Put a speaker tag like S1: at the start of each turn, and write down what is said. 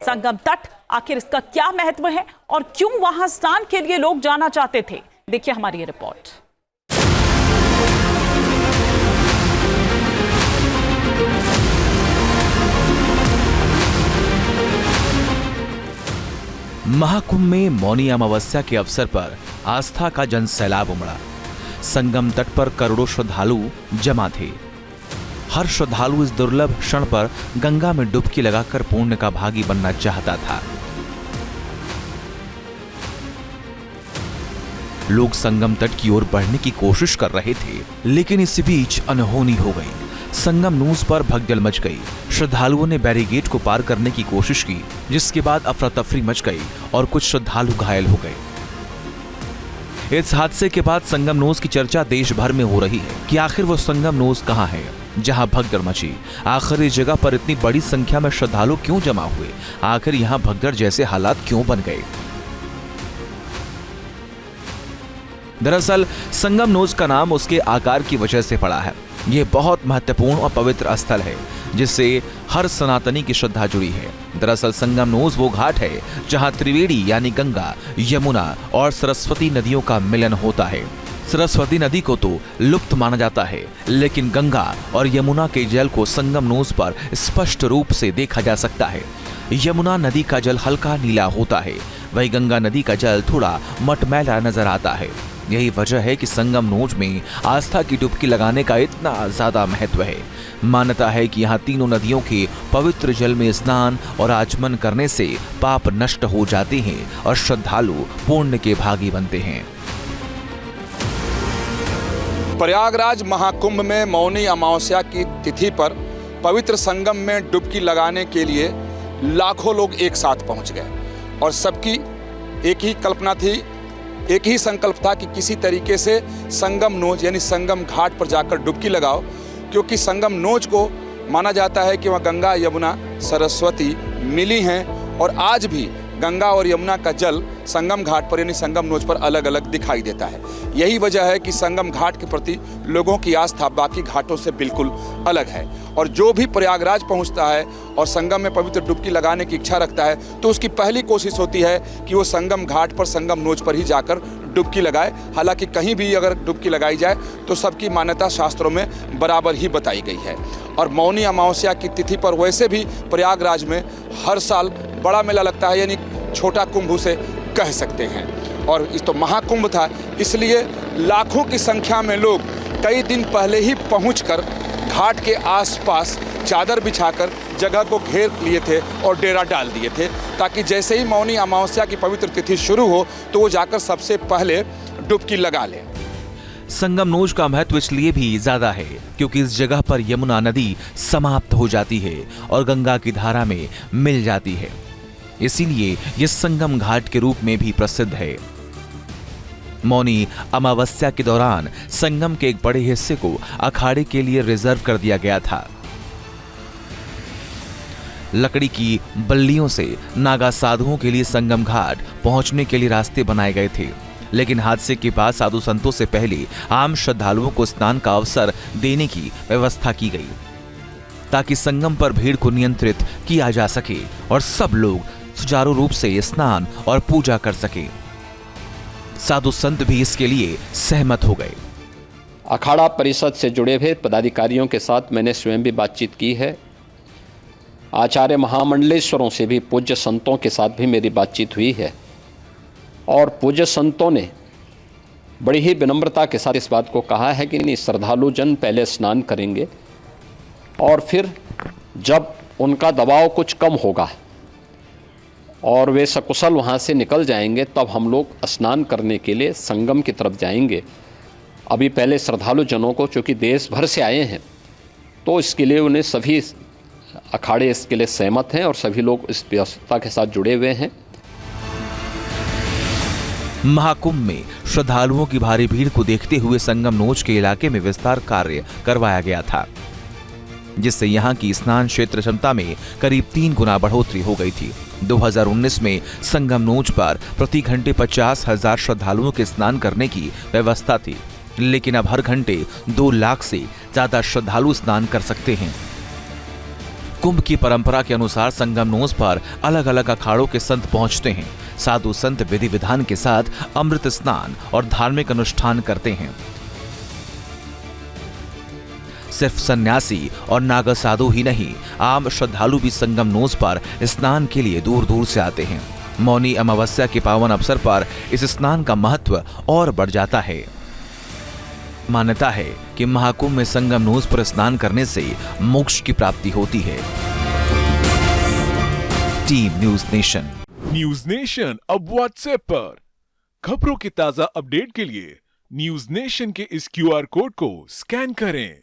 S1: संगम तट, आखिर इसका क्या महत्व है और क्यों वहां स्नान के लिए लोग जाना चाहते थे? देखिए हमारी ये रिपोर्ट।
S2: महाकुंभ में मौनी अमावस्या के अवसर पर आस्था का जन सैलाब उमड़ा। संगम तट पर करोड़ों श्रद्धालु जमा थे। हर श्रद्धालु इस दुर्लभ क्षण पर गंगा में डुबकी लगाकर पुण्य का भागी बनना चाहता था। लोग संगम तट की ओर बढ़ने की कोशिश कर रहे थे, लेकिन इसी बीच अनहोनी हो गई। संगम नूस पर भगदड़ मच गई। श्रद्धालुओं ने बैरिकेड को पार करने की कोशिश की, जिसके बाद अफरा तफरी मच गई और कुछ श्रद्धालु घायल हो गए। इस हादसे के बाद संगम नोस की चर्चा देश भर में हो रही है कि आखिर वो संगम नोस कहां है जहां भगदड़ मची। आखिर इस जगह पर इतनी बड़ी संख्या में श्रद्धालु क्यों जमा हुए? आखिर यहां भगदड़ जैसे हालात क्यों बन गए? दरअसल संगम नोस का नाम उसके आकार की वजह से पड़ा है। ये बहुत महत्वपूर्ण और पवित्र स्थल है जिससे हर सनातनी की श्रद्धा जुड़ी है। दरअसल संगम नोस वो घाट है जहां त्रिवेणी यानी गंगा, यमुना और सरस्वती नदियों का मिलन होता है। सरस्वती नदी को तो लुप्त माना जाता है, लेकिन गंगा और यमुना के जल को संगम नोस पर स्पष्ट रूप से देखा जा सकता है। यमुना नदी का जल हल्का नीला होता है, वही गंगा नदी का जल थोड़ा मटमैला नजर आता है। यही वजह है कि संगम नोस में आस्था की डुबकी लगाने का इतना ज्यादा महत्व है। मान्यता है कि यहाँ तीनों नदियों के पवित्र जल में स्नान और आचमन करने से पाप नष्ट हो जाते हैं और श्रद्धालु पुण्य के भागी बनते हैं।
S3: प्रयागराज महाकुंभ में मौनी अमावस्या की तिथि पर पवित्र संगम में डुबकी लगाने के लिए लाखों लोग एक साथ पहुंच गए और सबकी एक ही कल्पना थी, एक ही संकल्प था कि किसी तरीके से संगम नोज यानी संगम घाट पर जाकर डुबकी लगाओ, क्योंकि संगम नोज को माना जाता है कि वहाँ गंगा, यमुना, सरस्वती मिली हैं और आज भी गंगा और यमुना का जल संगम घाट पर यानी संगम नोज पर अलग अलग दिखाई देता है। यही वजह है कि संगम घाट के प्रति लोगों की आस्था बाकी घाटों से बिल्कुल अलग है और जो भी प्रयागराज पहुंचता है और संगम में पवित्र डुबकी लगाने की इच्छा रखता है तो उसकी पहली कोशिश होती है कि वो संगम घाट पर, संगम नोज पर ही जाकर डुबकी लगाए। हालांकि कहीं भी अगर डुबकी लगाई जाए तो सबकी मान्यता शास्त्रों में बराबर ही बताई गई है। और मौनी अमावस्या की तिथि पर वैसे भी प्रयागराज में हर साल बड़ा मेला लगता है, यानी छोटा कुंभ उसे कह सकते हैं। और इस तो महाकुंभ था, इसलिए लाखों की संख्या में लोग कई दिन पहले ही पहुंचकर घाट के आसपास चादर बिछाकर जगह को घेर लिए थे और डेरा डाल दिए थे, ताकि जैसे ही मौनी अमावस्या की पवित्र तिथि शुरू हो तो वो जाकर सबसे पहले डुबकी लगा ले।
S2: संगम नोज का महत्व इसलिए भी ज्यादा है क्योंकि इस जगह पर यमुना नदी समाप्त हो जाती है और गंगा की धारा में मिल जाती है। इसीलिए यह संगम घाट के रूप में भी प्रसिद्ध है। मौनी अमावस्या के दौरान संगम के एक बड़े हिस्से को अखाड़े के लिए रिजर्व कर दिया गया था। लकड़ी की बल्लियों से नागा साधुओं के लिए संगम घाट पहुंचने के लिए रास्ते बनाए गए थे, लेकिन हादसे के बाद साधु संतों से पहले आम श्रद्धालुओं को स्नान का अवसर देने की व्यवस्था की गई ताकि संगम पर भीड़ को नियंत्रित किया जा सके और सब लोग सुचारू रूप से स्नान और पूजा कर सके। साधु संत भी इसके लिए सहमत हो गए।
S4: अखाड़ा परिषद से जुड़े हुए पदाधिकारियों के साथ मैंने स्वयं भी बातचीत की है। आचार्य महामंडलेश्वरों से भी, पूज्य संतों के साथ भी मेरी बातचीत हुई है और पूज्य संतों ने बड़ी ही विनम्रता के साथ इस बात को कहा है कि नहीं, श्रद्धालु जन पहले स्नान करेंगे और फिर जब उनका दबाव कुछ कम होगा और वे सकुशल वहाँ से निकल जाएंगे तब हम लोग स्नान करने के लिए संगम की तरफ जाएंगे। अभी पहले श्रद्धालु जनों को, चूँकि देश भर से आए हैं, तो इसके लिए उन्हें सभी अखाड़े इसके लिए सहमत हैं और सभी लोग इस व्यवस्था के साथ जुड़े हुए हैं।
S2: महाकुंभ में श्रद्धालुओं की भारी भीड़ को देखते हुए संगम नोज के इलाके में विस्तार कार्य करवाया गया था, जिससे यहां की स्नान क्षेत्र क्षमता में करीब 3 गुना बढ़ोतरी हो गई थी। 2019 में संगम नोज पर प्रति घंटे 50,000 श्रद्धालुओं के स्नान करने की व्यवस्था थी, लेकिन अब हर घंटे 2 लाख से ज्यादा श्रद्धालु स्नान कर सकते हैं। कुंभ की परंपरा के अनुसार संगम नोज पर अलग अलग अखाड़ों के संत पहुंचते हैं। साधु संत विधि विधान के साथ अमृत स्नान और धार्मिक अनुष्ठान करते हैं। सिर्फ सन्यासी और नागा साधु ही नहीं, आम श्रद्धालु भी संगम नोज पर स्नान के लिए दूर दूर से आते हैं। मौनी अमावस्या के पावन अवसर पर इस स्नान का महत्व और बढ़ जाता है। मान्यता है कि महाकुंभ में संगम नोज पर स्नान करने से मोक्ष की प्राप्ति होती है। Team news nation.
S5: News nation अब व्हाट्सएप पर खबरों के ताजा अपडेट के लिए न्यूज नेशन के इस QR कोड को स्कैन करें।